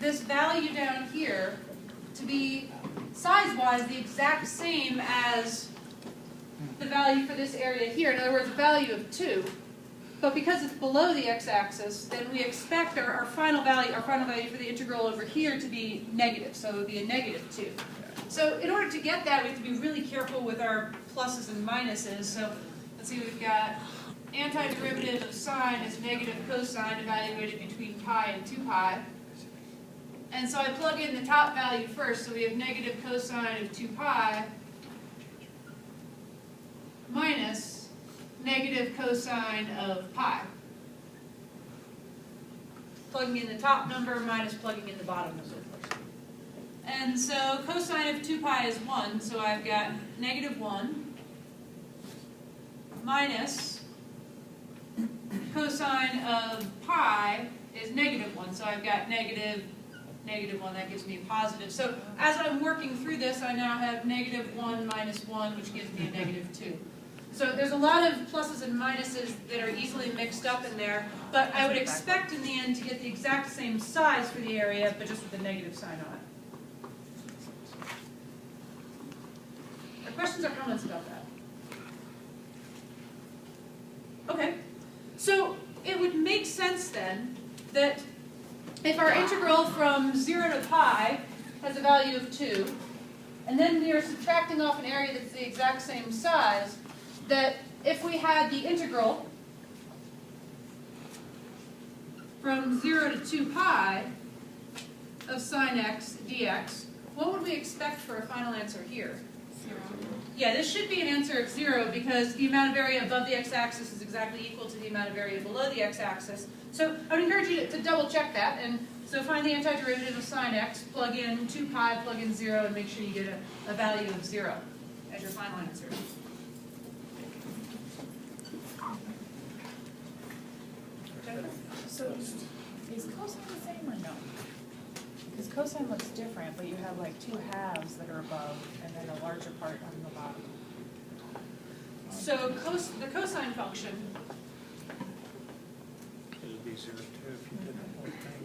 this value down here to be size-wise the exact same as the value for this area here. In other words, a value of 2. But because it's below the x-axis, then we expect our final value for the integral over here to be negative. So it would be a negative 2. So in order to get that, we have to be really careful with our pluses and minuses. So let's see, we've got antiderivative of sine is negative cosine evaluated between pi and 2 pi. And so I plug in the top value first. So we have negative cosine of 2 pi minus negative cosine of pi. Plugging in the top number minus plugging in the bottom number. And so cosine of 2 pi is 1, so I've got negative 1 minus cosine of pi is negative 1, so I've got negative 1, that gives me a positive. So as I'm working through this, I now have negative 1 minus 1, which gives me a negative 2. So there's a lot of pluses and minuses that are easily mixed up in there, but I would expect in the end to get the exact same size for the area, but just with a negative sign on it. Are questions or comments about that? Okay, so it would make sense then that if our integral from 0 to pi has a value of 2, and then we are subtracting off an area that's the exact same size, that if we had the integral from 0 to 2 pi of sine x dx, what would we expect for a final answer here? 0. Yeah, this should be an answer of 0 because the amount of area above the x-axis is exactly equal to the amount of area below the x-axis. So I would encourage you to double check that. And so find the antiderivative of sine x, plug in 2 pi, plug in 0, and make sure you get a value of 0 as your final answer. So is cosine the same or no? Because cosine looks different, but you have like 2 halves that are above and then a larger part on the bottom. So the cosine function, It'd be 0 too if you did the whole thing.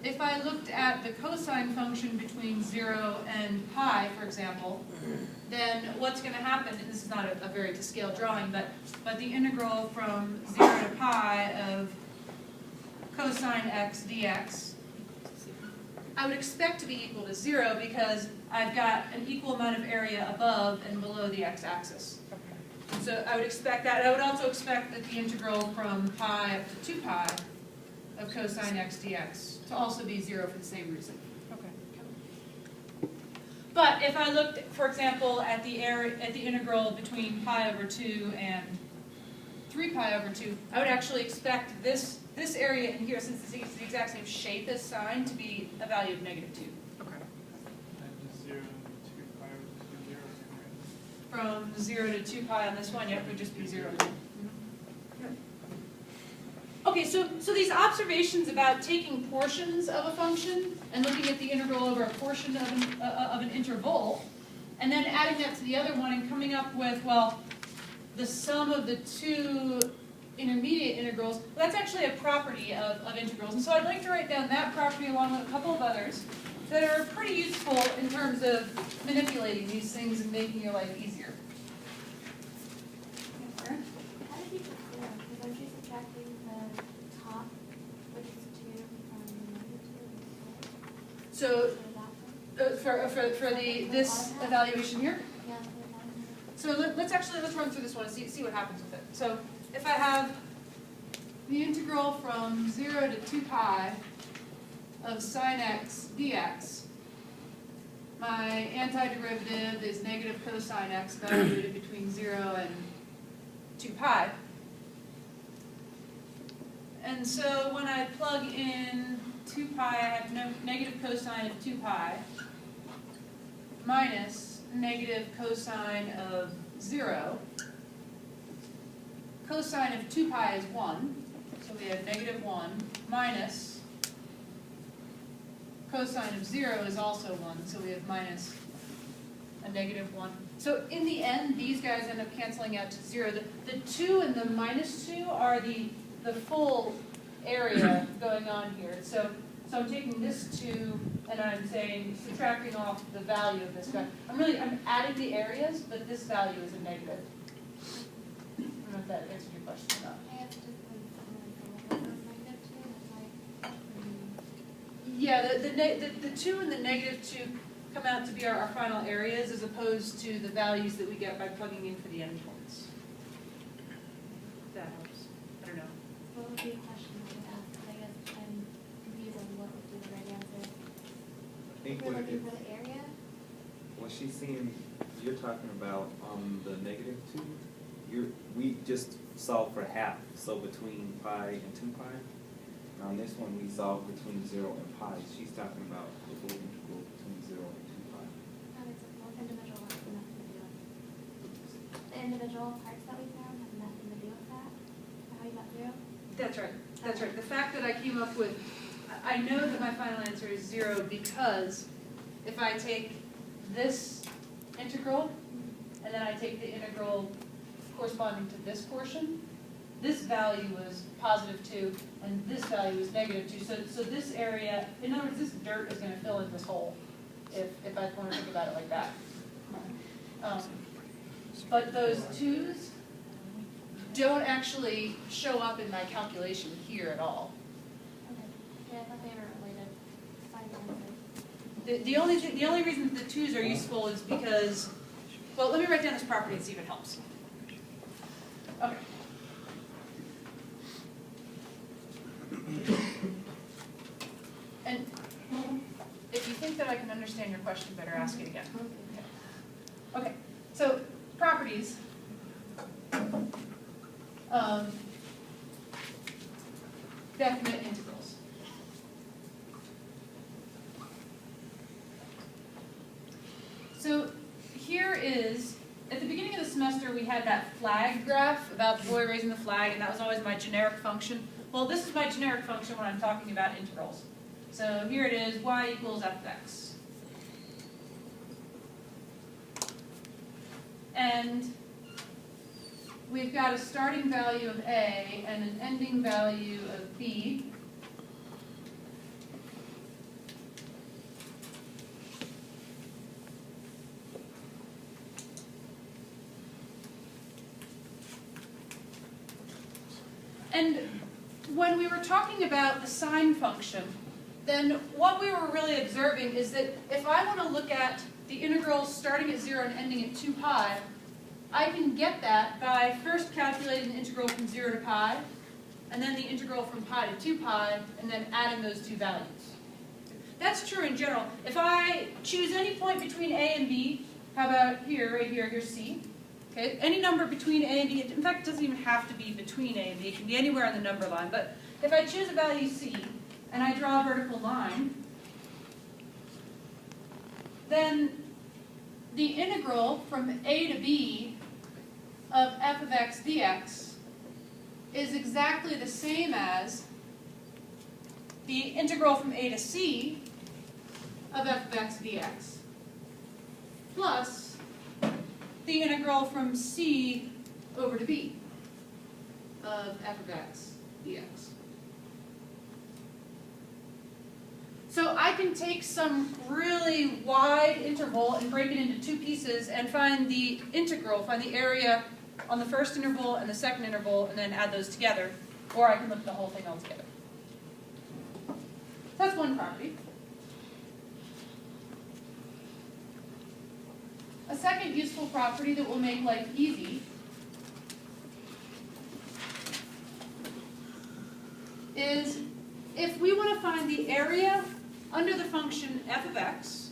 if I looked at the cosine function between 0 and pi, for example, then what's going to happen, and this is not a very to scale drawing, but the integral from 0 to pi of cosine x dx, I would expect to be equal to 0 because I've got an equal amount of area above and below the x-axis. So I would expect that. I would also expect that the integral from pi up to 2 pi of cosine x dx to also be 0 for the same reason. Okay. But if I looked, for example, at the integral between pi over 2 and 3 pi over 2, I would actually expect this area in here, since it's the exact same shape as sine, to be a value of negative 2. Okay. And 0 and 2 pi would be 0, right? From 0 to 2 pi on this one, yeah, it would just be 0. Okay, so these observations about taking portions of a function and looking at the integral over a portion of an interval, and then adding that to the other one and coming up with, well, the sum of the 2 intermediate integrals, well, that's actually a property of integrals. And so I'd like to write down that property along with a couple of others that are pretty useful in terms of manipulating these things and making your life easier. How did you get 0? Because aren't you subtracting the top, which is 2, from the negative 2? So that for this evaluation here, Yeah, so let's run through this one and see what happens with it. So if I have the integral from 0 to 2 pi of sine x dx, my antiderivative is negative cosine x evaluated between 0 and 2 pi. And so when I plug in 2 pi, I have negative cosine of 2 pi minus negative cosine of 0. Cosine of 2 pi is 1, so we have negative 1 minus cosine of 0 is also 1, so we have minus a negative 1. So in the end, these guys end up canceling out to 0. The 2 and the minus 2 are the full area going on here. So So I'm taking this 2 and I'm saying, subtracting off the value of this guy. I'm adding the areas, but this value is a negative. I don't know if that answers your question or not. I have to just put negative 2, that's like, Yeah, the 2 and the negative 2 come out to be our final areas as opposed to the values that we get by plugging in for the endpoints. If that helps. I don't know. what would be a question I would ask? 'Cause I guess I'm confused on what would be the right answer. I think If we're what looking it for the area, when she's saying, you're talking about the negative 2, we just solve for half, so between pi and 2 pi. On this one, we solve between 0 and pi. She's talking about the full integral between 0 and 2 pi. it's a full individual has nothing to do with the individual parts that we found have nothing to do with that. Is that how you got 0? That's right. That's right. The fact that I came up with, I know that my final answer is 0 because if I take this integral and then I take the integral corresponding to this portion, this value was positive 2 and this value is negative 2. So this area, in other words, this dirt is going to fill in this hole if I want to think about it like that. But those 2's don't actually show up in my calculation here at all. Okay. Yeah, I thought they were related. Fine answer. The only reason the 2's are useful is because, well, let me write down this property and see if it helps. Okay. And if you think that I can understand your question better, ask it again. Okay, so properties. Definite integrals. So here is, at the beginning of the semester, we had that flag graph about the boy raising the flag, and that was always my generic function. Well, this is my generic function when I'm talking about integrals. So here it is, y equals f of x. And we've got a starting value of a and an ending value of b. And when we were talking about the sine function, then what we were really observing is that if I want to look at the integral starting at 0 and ending at 2 pi, I can get that by first calculating the integral from 0 to pi, and then the integral from pi to 2 pi, and then adding those two values. That's true in general. If I choose any point between a and b, how about here, right here, here's c. Okay, any number between a and b, in fact it doesn't even have to be between a and b, it can be anywhere on the number line, but if I choose a value c, and I draw a vertical line, then the integral from a to b of f of x dx is exactly the same as the integral from a to c of f of x dx plus the integral from c over to b of f of x dx. So I can take some really wide interval and break it into two pieces and find the integral, find the area on the first interval and the second interval, and then add those together. Or I can look at the whole thing all together. So that's one property. A second useful property that will make life easy is if we want to find the area under the function f of x,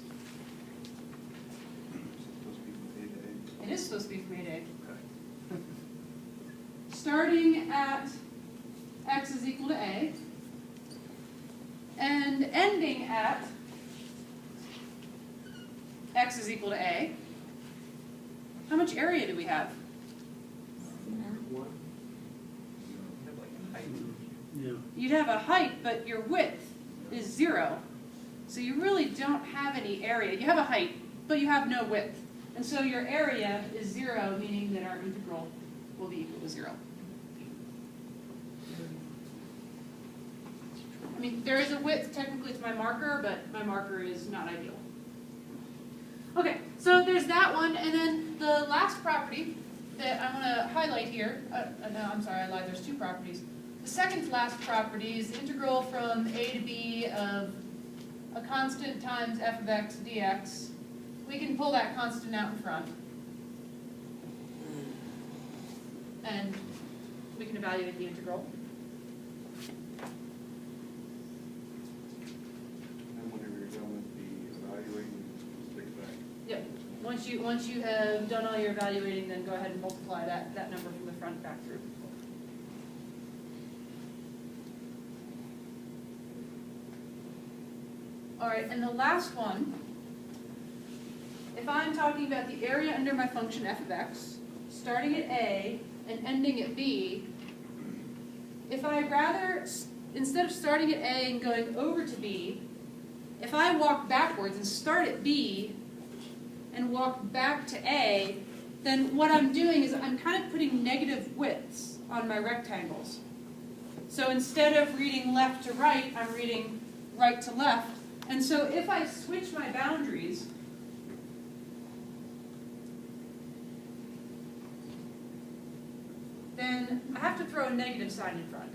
it is supposed to be from a to a, starting at x is equal to a, and ending at x is equal to a, how much area do we have? You'd have a height, but your width is 0. So you really don't have any area. You have a height, but you have no width. And so your area is 0, meaning that our integral will be equal to 0. mean, there is a width technically to my marker, but my marker is not ideal. Okay, so there's that one, and then the last property that I want to highlight here, no, I'm sorry, I lied, there's two properties. The second to last property is the integral from a to b of a constant times f of x dx. We can pull that constant out in front. And we can evaluate the integral. And whenever you're done with the evaluating, just stick it back. Yep. Once you have done all your evaluating, then go ahead and multiply that number from the front back through. All right, and the last one, if I'm talking about the area under my function f of x, starting at a and ending at b, if I rather, instead of starting at a and going over to b, if I walk backwards and start at b and walk back to a, then what I'm doing is I'm kind of putting negative widths on my rectangles. So instead of reading left to right, I'm reading right to left. And so if I switch my boundaries, then I have to throw a negative sign in front.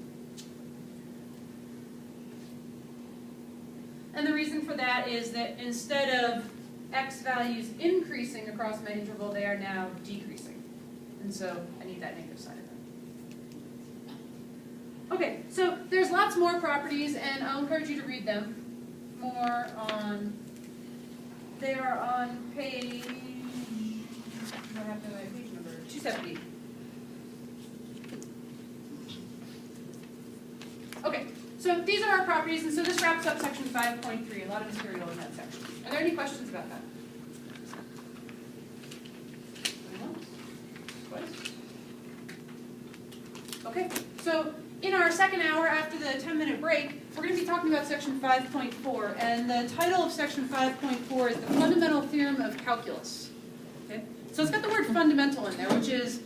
And the reason for that is that instead of x values increasing across my interval, they are now decreasing. And so I need that negative sign in front. Okay, so there's lots more properties, and I'll encourage you to read them more on, they are on page, I have to my page number, 270. Okay, so these are our properties, and so this wraps up section 5.3, a lot of material in that section. Are there any questions about that? Anyone else? Twice? Okay, so in our second hour after the 10-minute break, we're going to be talking about section 5.4, and the title of section 5.4 is the fundamental theorem of calculus. Okay? So it's got the word fundamental in there, which is